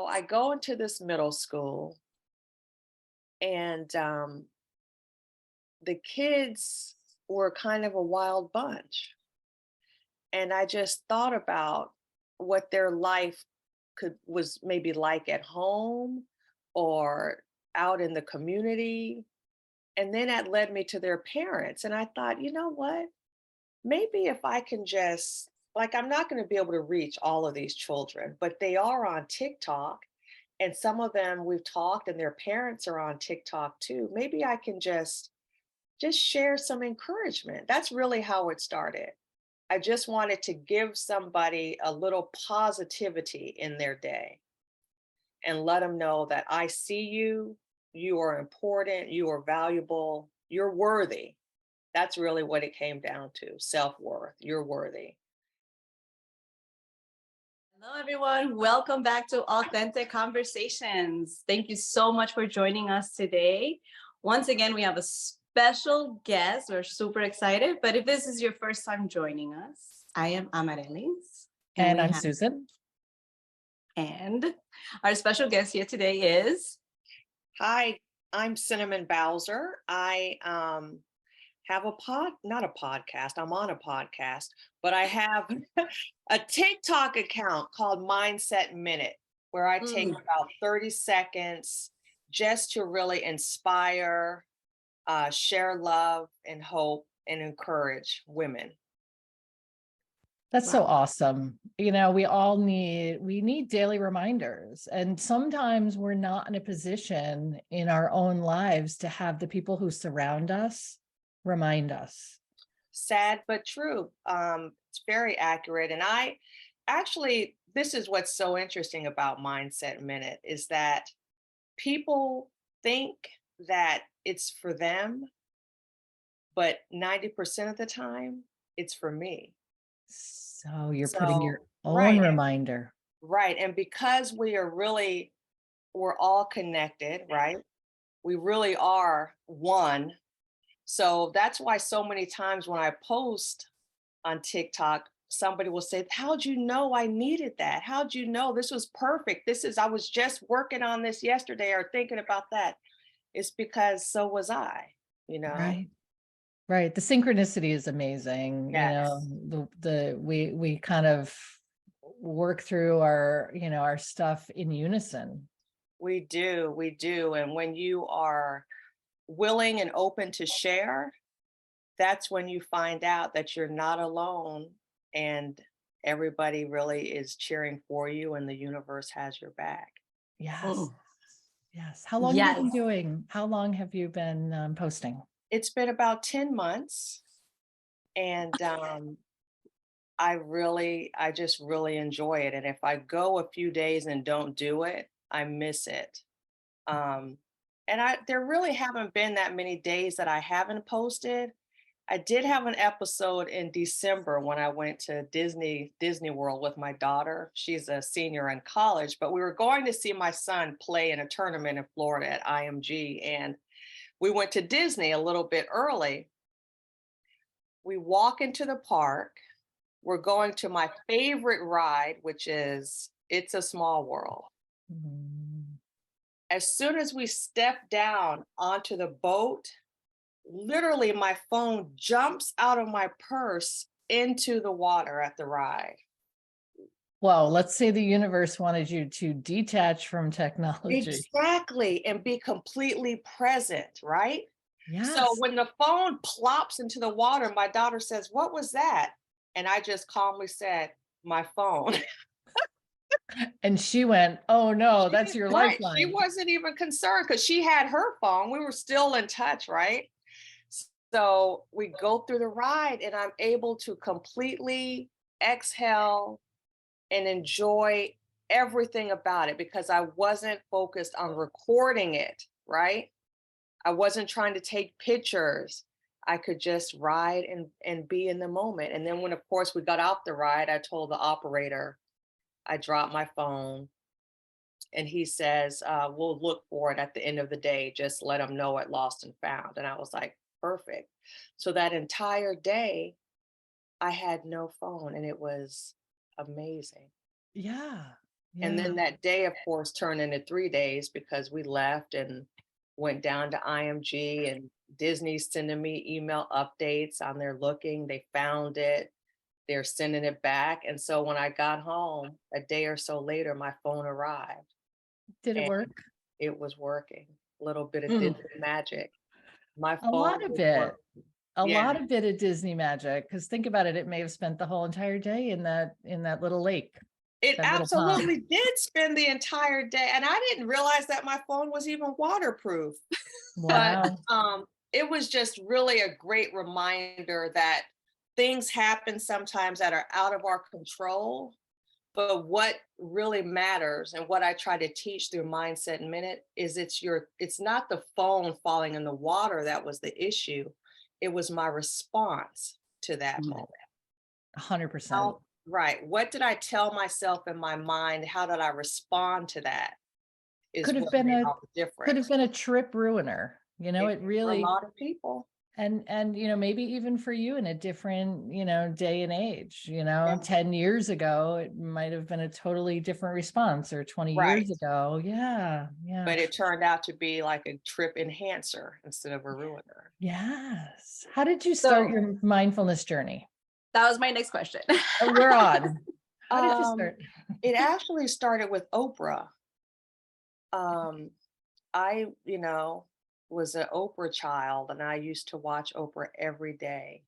I go into this middle school and the kids were kind of a wild bunch. And I just thought about what their life could was maybe like at home or out in the community. And then that led me to their parents. And I thought, you know what? Maybe if I can just, like, I'm not going to be able to reach all of these children, but they are on TikTok. And some of them we've talked, and their parents are on TikTok too. Maybe I can just share some encouragement. That's really how it started. I just wanted to give somebody a little positivity in their day and let them know that I see you, you are important, you are valuable, you're worthy. That's really what it came down to, self-worth. You're worthy. Hello, everyone. Welcome back to Authentic Conversations. Thank you so much for joining us today. Once again, we have a special guest. We're super excited. But if this is your first time joining us, I am Amarelis, and And we I'm have Susan. and our special guest here today is Hi, I'm Cinnamon Bowser. I have not a podcast, I'm on a podcast, but I have a TikTok account called Mindset Minute, where I take Mm, about 30 seconds just to really inspire, share love and hope and encourage women. That's so wow. awesome. We need daily reminders. And sometimes we're not in a position in our own lives to have the people who surround us remind us. Sad but true. It's very accurate. And I actually, this is what's so interesting about Mindset Minute is that people think that it's for them, but 90% of the time, it's for me. So you're putting So, your own right, reminder. right. And because we're all connected, right? We really are one. So that's why so many times when I post on TikTok, somebody will say, how'd you know I needed that? How'd you know this was perfect? I was just working on this yesterday or thinking about that. It's because so was I, you know? Right. Right. The synchronicity is amazing. Yes, We kind of work through our stuff in unison. we do. We do. And when you are willing and open to share, that's when you find out that you're not alone and everybody really is cheering for you and the universe has your back. Yes. Mm, Yes. yes. How long have you been posting? It's been about 10 months and I just really enjoy it. And if I go a few days and don't do it, I miss it. Um, and there really haven't been that many days that I haven't posted. I did have an episode in December when I went to Disney World with my daughter. She's a senior in college, but we were going to see my son play in a tournament in Florida at IMG, and we went to Disney a little bit early. We walk into the park. We're going to my favorite ride, which is It's a Small World. Mm. As soon as we step down onto the boat, literally my phone jumps out of my purse into the water at the ride. Well, let's say the universe wanted you to detach from technology. Exactly. And be completely present, right? So Yes. when the phone plops into the water, my daughter says, "What was that?" And I just calmly said, "My phone." And she went, oh no, that's your Right. She lifeline. wasn't even concerned because she had her phone. We were still in touch, right? So we go through the ride, and I'm able to completely exhale and enjoy everything about it because I wasn't focused on recording it, right? I wasn't trying to take pictures. I could just ride and be in the moment. And then when of course we got off the ride, I told the operator I dropped my phone and he says, we'll look for it at the end of the day. Just let them know it lost and found. And I was like, perfect. So that entire day, I had no phone and it was amazing. Yeah. And Yeah. then that day, of course, turned into 3 days because we left and went down to IMG, and Disney's sending me email updates on their looking. They found it. They're sending it back. And so when I got home a day or so later, my phone arrived Did it and work? it was working. A little bit of Mm. Disney magic. My A phone lot of was it. working. A Yeah. lot of it at Disney magic, because think about it, it may have spent the whole entire day in that little lake, It that little pond. absolutely did spend the entire day. And I didn't realize that my phone was even waterproof. But Wow. it was just really a great reminder that things happen sometimes that are out of our control. But what really matters, and what I try to teach through Mindset Minute, is it's not the phone falling in the water that was the issue. It was my response to that Mm. moment. 100%. Right. What did I tell myself in my mind? How did I respond to that? Is Could have what been made a all the could have difference. been a trip ruiner. You know, It it did for a really, lot of people. and maybe even for you in a different, day and age, Yeah. 10 years ago, it might have been a totally different response, or 20 Right. years ago. Yeah. Yeah. But it turned out to be like a trip enhancer instead of a ruiner. Yes. How did you start So your mindfulness journey? that was my next question. Oh, we're on. How did you Um, start? it actually started with Oprah. I, was an Oprah child, and I used to watch Oprah every day.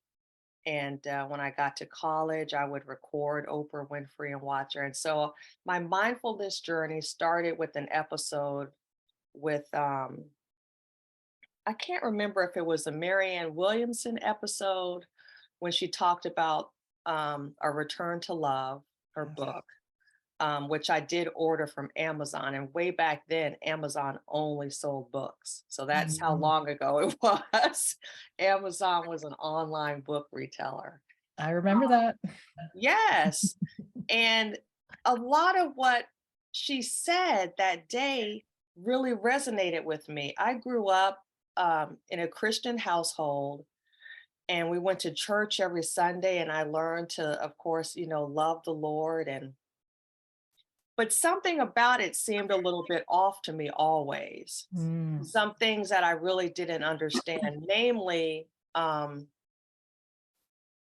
And when I got to college, I would record Oprah Winfrey and watch her. And so my mindfulness journey started with an episode with, I can't remember if it was a Marianne Williamson episode when she talked about A Return to Love, her book, which I did order from Amazon. And way back then, Amazon only sold books. So that's how Mhm. long ago it was. Amazon was an online book retailer. I remember that. Yes. And a lot of what she said that day really resonated with me. I grew up in a Christian household, and we went to church every Sunday, and I learned to, of course, love the Lord. But something about it seemed a little bit off to me always. Mm. Some things that I really didn't understand, namely,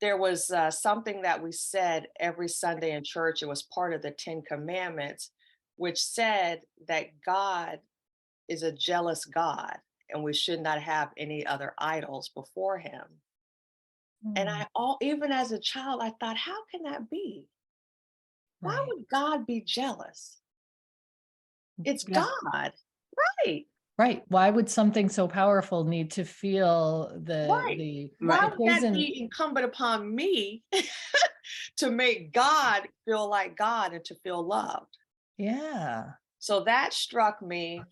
there was something that we said every Sunday in church. It was part of the 10 Commandments, which said that God is a jealous God and we should not have any other idols before him. And Mm. even as a child, I thought, how can that be? Why Right. would God be jealous? It's Yeah. God. Right. Right. Why would something so powerful need to feel Right. the Why Right. would that poison? be incumbent upon me to make God feel like God and to feel loved? Yeah. So that struck me,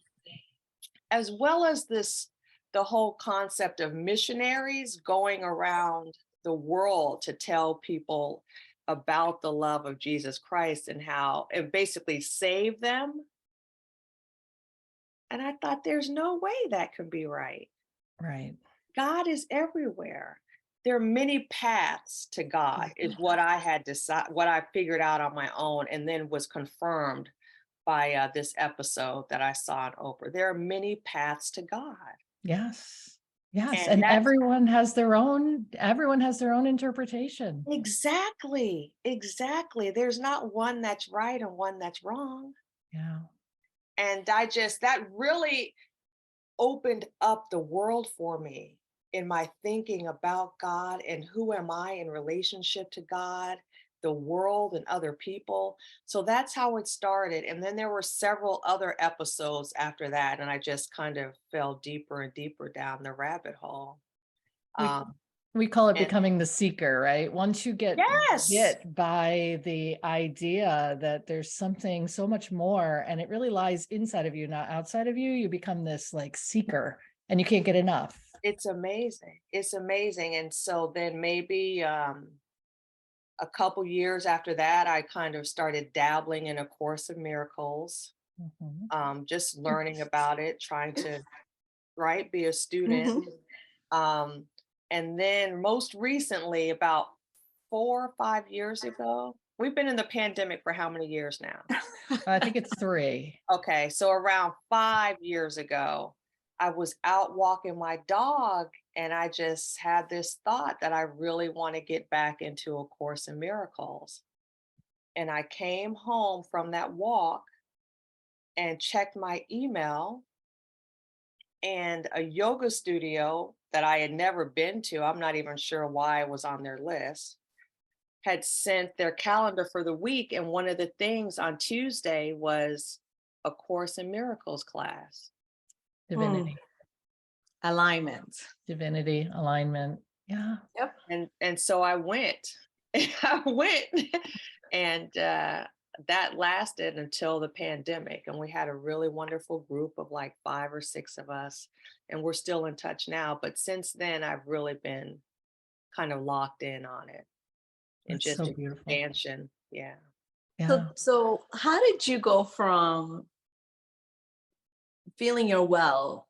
as well as the whole concept of missionaries going around the world to tell people about the love of Jesus Christ and how it basically save them. And I thought, there's no way that can be right. Right. God is everywhere. There are many paths to God, is what I had decided, what I figured out on my own, and then was confirmed by this episode that I saw on Oprah. There are many paths to God. Yes. Yes. And And that's everyone has their own interpretation. exactly, exactly. There's not one that's right and one that's wrong. Yeah. And that really opened up the world for me in my thinking about God and who am I in relationship to God, the world, and other people. So that's how it started. And then there were several other episodes after that. And I just kind of fell deeper and deeper down the rabbit hole. We Um, we call it and becoming the seeker, right? Once you get yes, bit by the idea that there's something so much more and it really lies inside of you, not outside of you, you become this like seeker and you can't get enough. it's amazing. It's amazing. And so then maybe a couple years after that, I kind of started dabbling in A Course in Miracles, Mhm. just learning about it, trying to, right, be a student. Mhm. Um, and then most recently, about 4 or 5 years ago, we've been in the pandemic for how many years now? I think it's 3. Okay, so around 5 years ago, I was out walking my dog and I just had this thought that I really want to get back into A Course in Miracles. And I came home from that walk and checked my email, and a yoga studio that I had never been to, I'm not even sure why I was on their list, had sent their calendar for the week. And one of the things on Tuesday was A Course in Miracles class. Divinity, Alignment. divinity, alignment. Yeah. Yep. And so I went. I went, and that lasted until the pandemic. And we had a really wonderful group of like 5 or 6 of us, and we're still in touch now. But since then, I've really been kind of locked in on it and That's just so beautiful. expansion. Yeah. Yeah. So how did you go from feeling you're well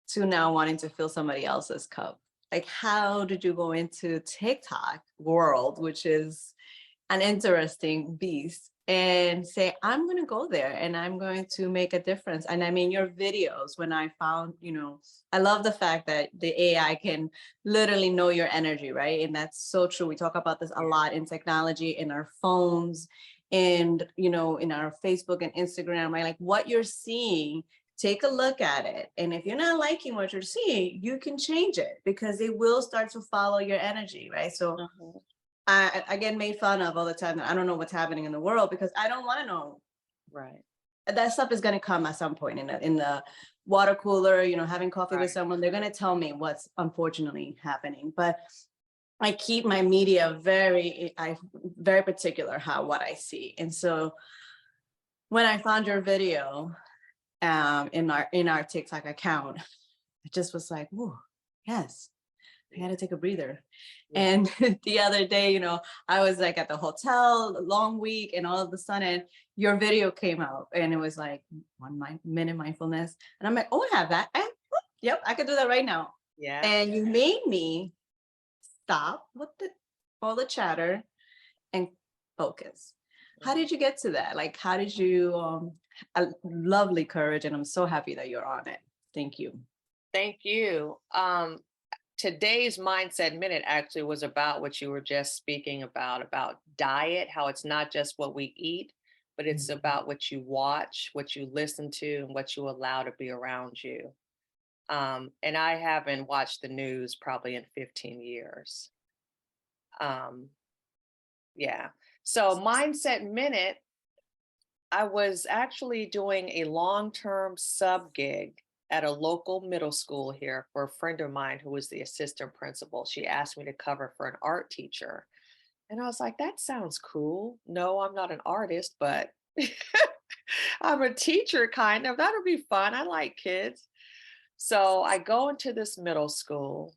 to now wanting to fill somebody else's cup? Like, how did you go into TikTok world, which is an interesting beast, and say, I'm going to go there and I'm going to make a difference? And I mean, your videos, when I found, I love the fact that the AI can literally know your energy, right? And that's so true. We talk about this a lot in technology, in our phones, and, in our Facebook and Instagram, right? Like what you're seeing, take a look at it. And if you're not liking what you're seeing, you can change it because it will start to follow your energy, right? So Mhm. I get made fun of all the time that I don't know what's happening in the world because I don't want to know. Right. That stuff is going to come at some point in the water cooler, having coffee with Right. someone, they're going to tell me what's unfortunately happening. But I keep my media very particular what I see. And so when I found your video in our TikTok account, it just was like, oh, yes, I got to take a breather. Yeah. And the other day, I was like at the hotel, a long week, and all of a sudden your video came out and it was like 1 minute mindfulness. And I'm like, oh, I have that. Yep, I could do that right now. Yeah. And you made me stop with all the chatter and focus. How did you get to that? Like, how did you, a lovely courage, and I'm so happy that you're on it. Thank you. Thank you. Today's Mindset Minute actually was about what you were just speaking about diet, how it's not just what we eat, but it's Mhm. about what you watch, what you listen to, and what you allow to be around you. And I haven't watched the news probably in 15 years. Um, yeah. So Mindset Minute, I was actually doing a long-term sub gig at a local middle school here for a friend of mine who was the assistant principal. She asked me to cover for an art teacher. And I was like, that sounds cool. No, I'm not an artist, but I'm a teacher kind of. That'll be fun. I like kids. So I go into this middle school,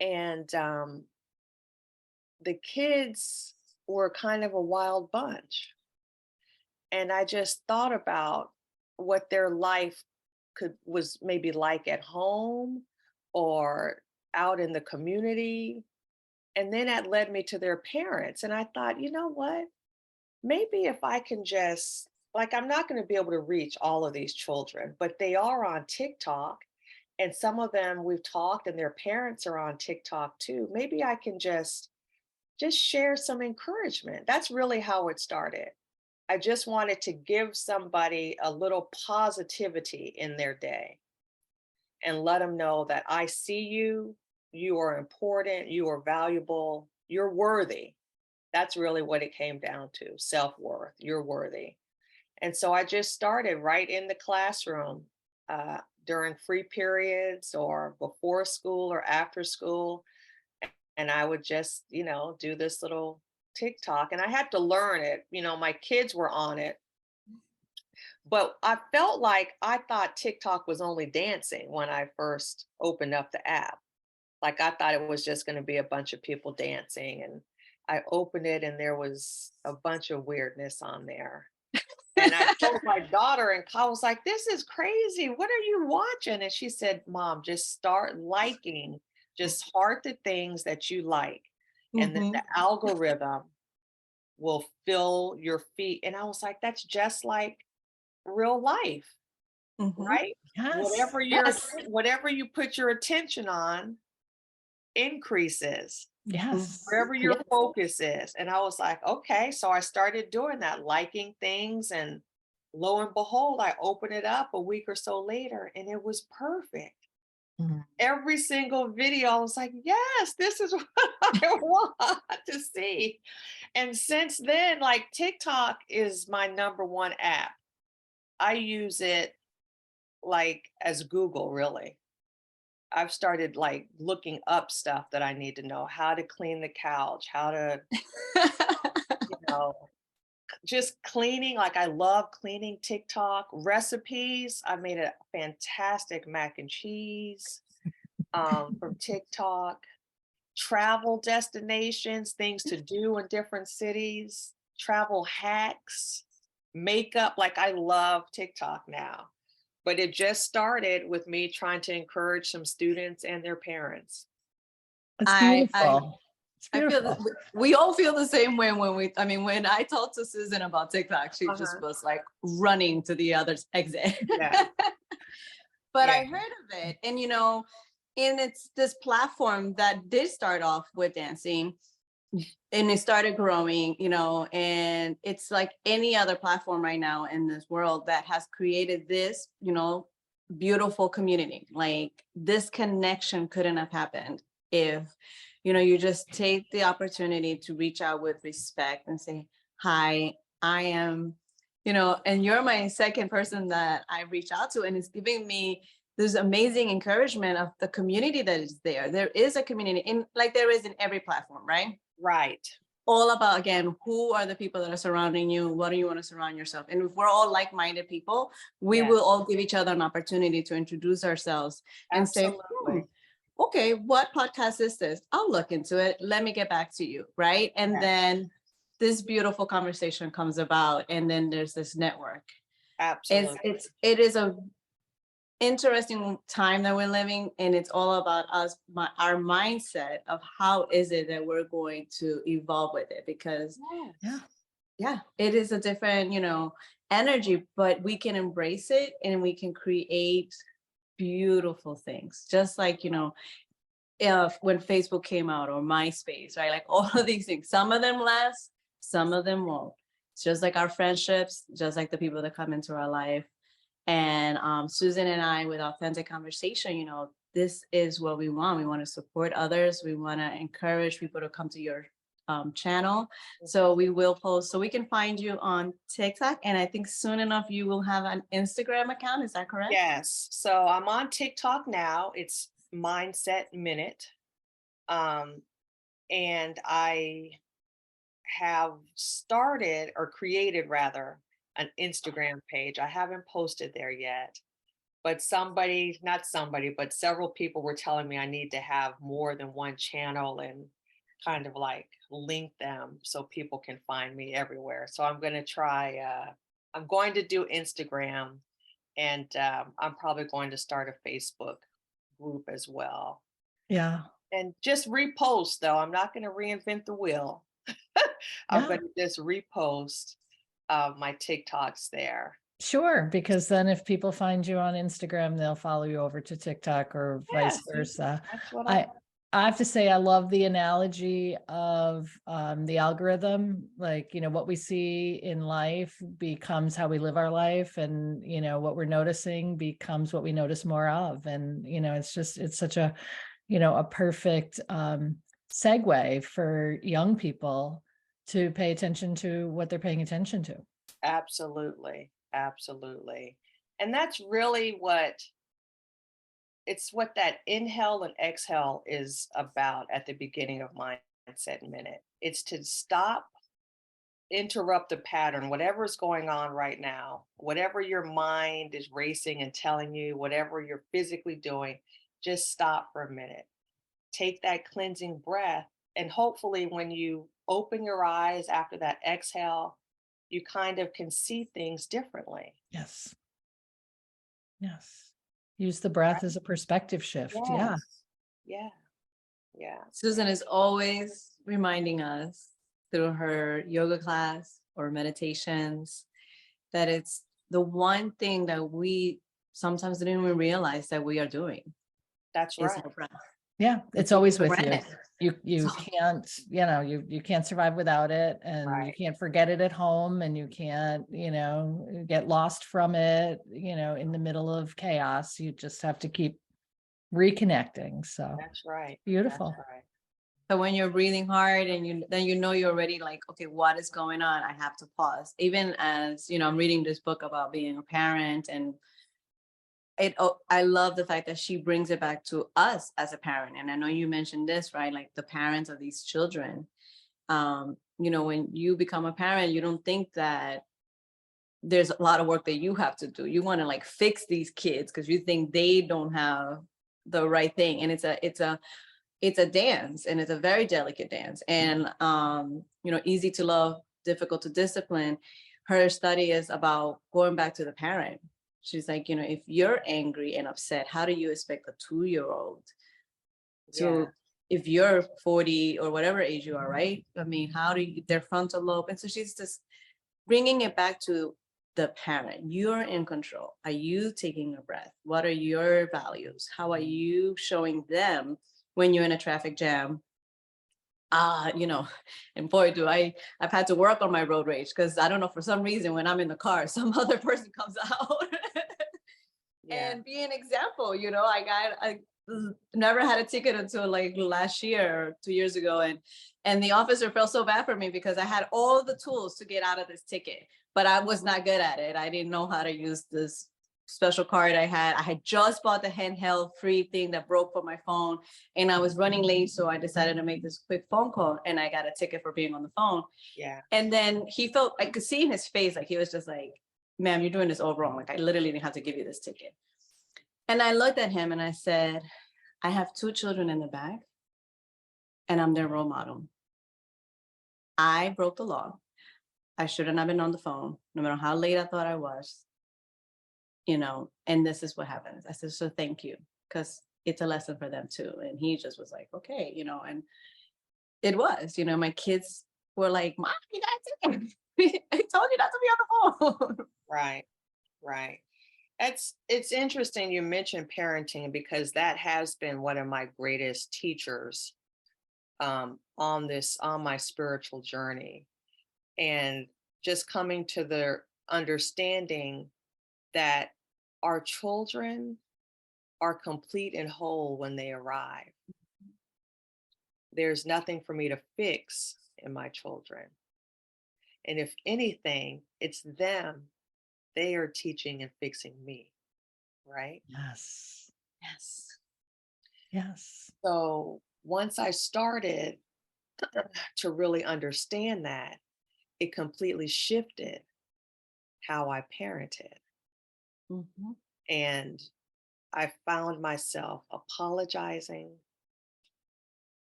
and the kids were kind of a wild bunch. And I just thought about what their life was maybe like at home or out in the community. And then that led me to their parents. And I thought, you know what? Maybe if I can just, like, I'm not going to be able to reach all of these children, but they are on TikTok. And some of them we've talked, and their parents are on TikTok too. Maybe I can just share some encouragement. That's really how it started. I just wanted to give somebody a little positivity in their day and let them know that I see you, you are important, you are valuable, you're worthy. That's really what it came down to, self-worth, you're worthy. And so I just started right in the classroom during free periods or before school or after school. And I would just, do this little TikTok, and I had to learn it. My kids were on it, but I thought TikTok was only dancing when I first opened up the app. Like I thought it was just going to be a bunch of people dancing, and I opened it and there was a bunch of weirdness on there. And I told my daughter, and I was like, this is crazy. What are you watching? And she said, Mom, just start liking, just heart the things that you like. And then Mhm. the algorithm will fill your feet. And I was like, that's just like real life, Mhm. right? Yes. Yes. Whatever you put your attention on increases Mhm. Yes. wherever your Yes. focus is. And I was like, okay. So I started doing that, liking things, and lo and behold, I opened it up a week or so later and it was perfect. Mhm. Every single video, I was like, yes, this is what I want to see. And since then, like TikTok is my number one app. I use it like as Google, really. I've started like looking up stuff that I need to know, how to clean the couch, how to, you know, just cleaning. Like I love cleaning. TikTok recipes. I made a fantastic mac and cheese from TikTok. Travel destinations, things to do in different cities, travel hacks, makeup. Like I love TikTok now, but it just started with me trying to encourage some students and their parents. It's I beautiful. It's I feel beautiful. that we all feel the same way when I mean, when I talked to Susan about TikTok, she just Uh-huh. was like running to the other exit. Yeah. But Yeah. I heard of it, and and it's this platform that did start off with dancing, and it started growing, and it's like any other platform right now in this world that has created this, beautiful community. Like this connection couldn't have happened if, you just take the opportunity to reach out with respect and say, hi, I am, and you're my second person that I reach out to, and it's giving me this amazing encouragement of the community that is there. There is a community in, like there is in every platform, right? Right. All about, again, who are the people that are surrounding you, what do you want to surround yourself, and if we're all like-minded people, we Yeah. will all give each other an opportunity to introduce ourselves and say, Absolutely. okay, what podcast is this? I'll look into it, let me get back to you, right? And Yeah. then this beautiful conversation comes about, and then there's this network. Absolutely. It is a interesting time that we're living, and it's all about us, our mindset of how is it that we're going to evolve with it, because Yeah. yeah, it is a different energy, but we can embrace it and we can create beautiful things, just like if when Facebook came out, or MySpace, right? Like all of these things, some of them last, some of them won't. It's just like our friendships, just like the people that come into our life. And Susan and I, with Authentic Conversation, this is what we want. We want to support others. We want to encourage people to come to your channel. So we will post, so we can find you on TikTok. And I think soon enough, you will have an Instagram account. Is that correct? Yes. So I'm on TikTok now. It's Mindset Minute. And I have started, or created rather, an Instagram page. I haven't posted there yet, but not somebody, but several people were telling me I need to have more than one channel and kind of like link them so people can find me everywhere. So I'm going to try, I'm going to do Instagram, and I'm probably going to start a Facebook group as well. Yeah. And just repost, though. I'm not going to reinvent the wheel. I'm Yeah. going to just repost my TikToks there. Sure. Because then if people find you on Instagram, they'll follow you over to TikTok or vice Yes, versa. that's what I have to say, I love the analogy of the algorithm. Like, what we see in life becomes how we live our life. And, what we're noticing becomes what we notice more of. And, it's such a, a perfect segue for young people to pay attention to what they're paying attention to. Absolutely. Absolutely. And that's really what that inhale and exhale is about at the beginning of Mindset Minute. It's to stop, interrupt the pattern, whatever is going on right now, whatever your mind is racing and telling you, whatever you're physically doing, just stop for a minute. Take that cleansing breath. And hopefully, when you open your eyes after that exhale, you kind of can see things differently. Yes. Yes. Use the breath as a perspective shift. Yeah. Yes. Yeah. Yeah. Susan is always reminding us through her yoga class or meditations, that it's the one thing that we sometimes didn't even realize that we are doing That's is right. our breath. Yeah, it's take it always for with you. granted. You So- can't, you can't survive without it, and you Right. can't forget it at home, and you can't, get lost from it, in the middle of chaos. You just have to keep reconnecting. So That's right. beautiful. That's right. So when you're breathing hard and you're already like, okay, what is going on? I have to pause. Even as, I'm reading this book about being a parent, and I love the fact that she brings it back to us as a parent. And I know you mentioned this, right? Like the parents of these children. When you become a parent, you don't think that there's a lot of work that you have to do. You want to like fix these kids because you think they don't have the right thing. And it's a dance, and it's a very delicate dance, and easy to love, difficult to discipline. Her study is about going back to the parent. She's like, if you're angry and upset, how do you expect a 2-year-old to, Yeah. if you're 40 or whatever age you are, right? I mean, how do you, their frontal lobe? And so she's just bringing it back to the parent. You're in control. Are you taking a breath? What are your values? How are you showing them when you're in a traffic jam? And boy, I've had to work on my road rage, because I don't know, for some reason, when I'm in the car, some other person comes out Yeah. and be an example. I never had a ticket until like last year or 2 years ago. And the officer felt so bad for me because I had all the tools to get out of this ticket, but I was not good at it. I didn't know how to use this special card I had just bought the handheld free thing that broke for my phone, and I was running late. So I decided to make this quick phone call, and I got a ticket for being on the phone. Yeah. And then I could see in his face, like he was just like, ma'am, you're doing this all wrong. Like I literally didn't have to give you this ticket. And I looked at him and I said, I have 2 children in the back, and I'm their role model. I broke the law. I should have not been on the phone, no matter how late I thought I was. And this is what happens. I said, so thank you, because it's a lesson for them too. And he just was like, okay, and it was, my kids were like, Mom, you got to I told you not to be on the phone. Right. Right. It's interesting you mentioned parenting, because that has been one of my greatest teachers on my spiritual journey, and just coming to the understanding that our children are complete and whole when they arrive. There's nothing for me to fix in my children. And if anything, it's them. They are teaching and fixing me, right? Yes. Yes. Yes. So once I started to really understand that, it completely shifted how I parented. Mm-hmm. And I found myself apologizing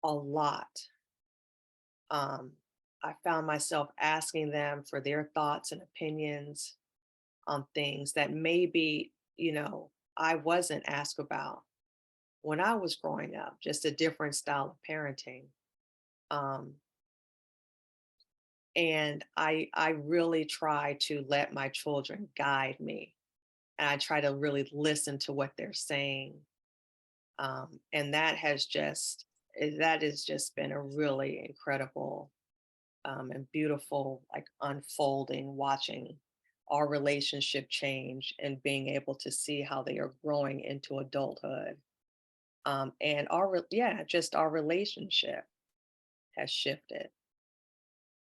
a lot. I found myself asking them for their thoughts and opinions on things that maybe, I wasn't asked about when I was growing up, just a different style of parenting. Um, and I really try to let my children guide me. And I try to really listen to what they're saying. And that has just been a really incredible and beautiful, like, unfolding, watching our relationship change and being able to see how they are growing into adulthood. And just our relationship has shifted.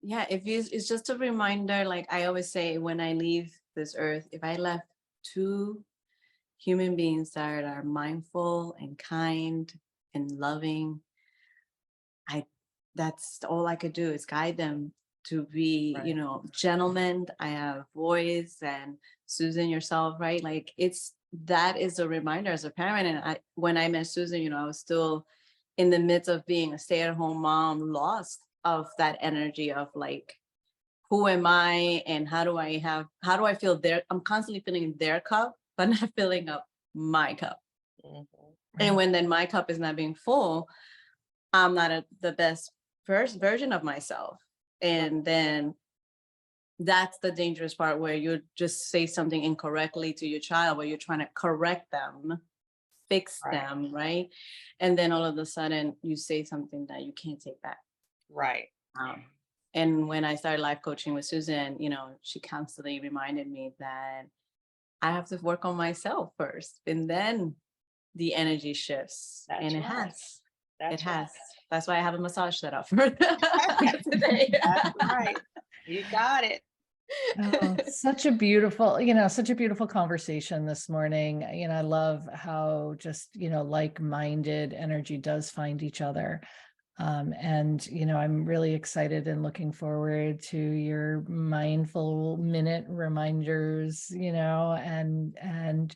Yeah, it's just a reminder, like I always say, when I leave this earth, if I left 2 human beings that are mindful and kind and loving, that's all I could do is guide them to be, Right. gentlemen. I have boys, and Susan, yourself, right? Like that is a reminder as a parent. And when I met Susan, I was still in the midst of being a stay-at-home mom, lost of that energy of like, who am I, and how do I feel I'm constantly filling their cup, but not filling up my cup. Mhm. And when then my cup is not being full, I'm not the best version of myself. And then that's the dangerous part, where you just say something incorrectly to your child, where you're trying to correct them, fix Right. them, right? And then all of a sudden you say something that you can't take back. Right. And when I started life coaching with Susan, she constantly reminded me that I have to work on myself first, and then the energy shifts. That's And it right. has. That's It right. has. That's why I have a massage set up for today. That's right. You got it. Oh, such a beautiful conversation this morning. I love how just, like-minded energy does find each other. And, I'm really excited and looking forward to your mindful minute reminders, and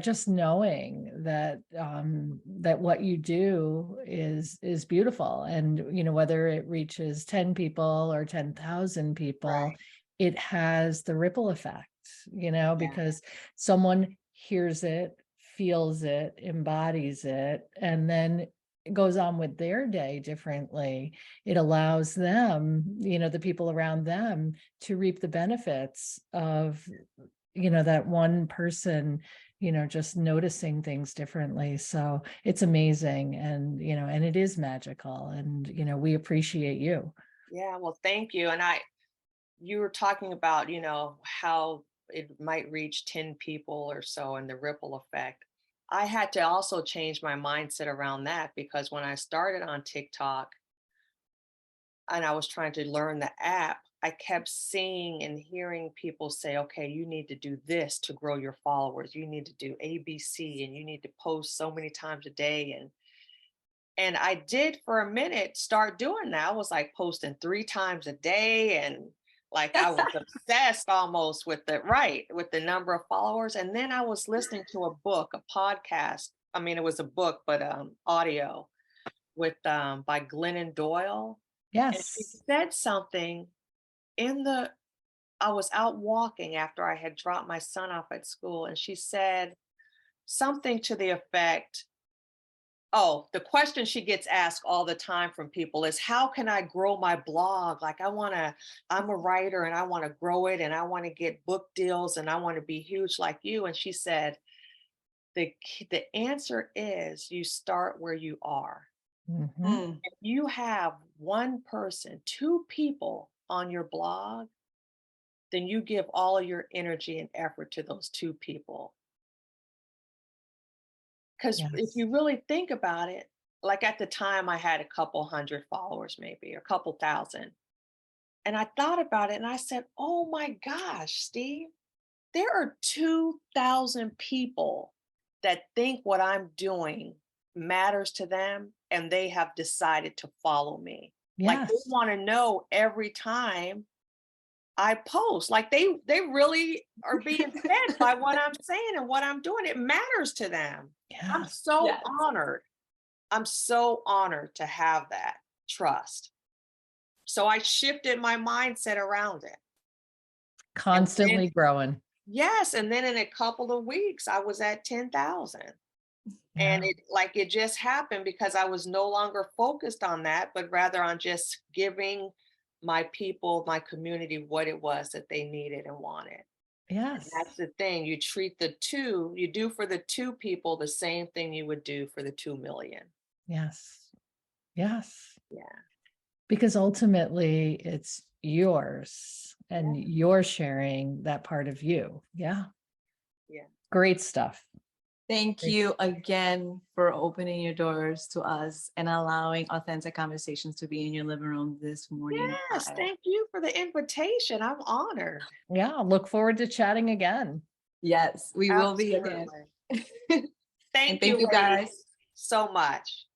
just knowing that that what you do is beautiful. And, whether it reaches 10 people or 10,000 people, Right. it has the ripple effect, Yeah. because someone hears it, feels it, embodies it, and then goes on with their day differently. It allows them, the people around them, to reap the benefits of, that one person, just noticing things differently. So it's amazing. And, and it is magical. And, we appreciate you. Yeah. Well, thank you. And you were talking about, how it might reach 10 people or so and the ripple effect. I had to also change my mindset around that, because when I started on TikTok and I was trying to learn the app, I kept seeing and hearing people say, okay, you need to do this to grow your followers. You need to do ABC, and you need to post so many times a day. And I did for a minute start doing that. I was like posting 3 times a day, and like I was obsessed almost with with the number of followers. And then I was listening to a book, a podcast. I mean, it was a book, but audio with by Glennon Doyle. And she Yes. said something I was out walking after I had dropped my son off at school, and she said something to the effect, oh, the question she gets asked all the time from people is, how can I grow my blog? Like, I'm a writer and I want to grow it, and I want to get book deals, and I want to be huge like you. And she said, the answer is you start where you are. Mhm. If you have one person, 2 people on your blog, then you give all of your energy and effort to those 2 people. Because if Yes. you really think about it, like at the time I had a couple hundred followers, maybe, or a couple thousand. And I thought about it and I said, oh my gosh, Steve, there are 2,000 people that think what I'm doing matters to them, and they have decided to follow me. Like, they Yes. want to know every time I post. Like, they really are being fed by what I'm saying and what I'm doing. It matters to them. I'm Yes. so Yes. honored. I'm so honored to have that trust. So I shifted my mindset around it. Constantly growing. Yes, and then in a couple of weeks, I was at 10,000. And Yeah. it just happened because I was no longer focused on that, but rather on just giving my people, my community, what it was that they needed and wanted. And Yes. that's the thing. You do for the 2 people the same thing you would do for the 2 million. Yes. Yes. Yeah. Because ultimately it's yours, and Yeah. you're sharing that part of you. Yeah. Yeah. Great stuff. Thank Great. you again for opening your doors to us and allowing Authentic Conversations to be in your living room this morning. Yes, thank you for the invitation. I'm honored. Yeah. Look forward to chatting again. Yes, we will be again. Absolutely. Thank And thank you, you, ladies, guys. so much.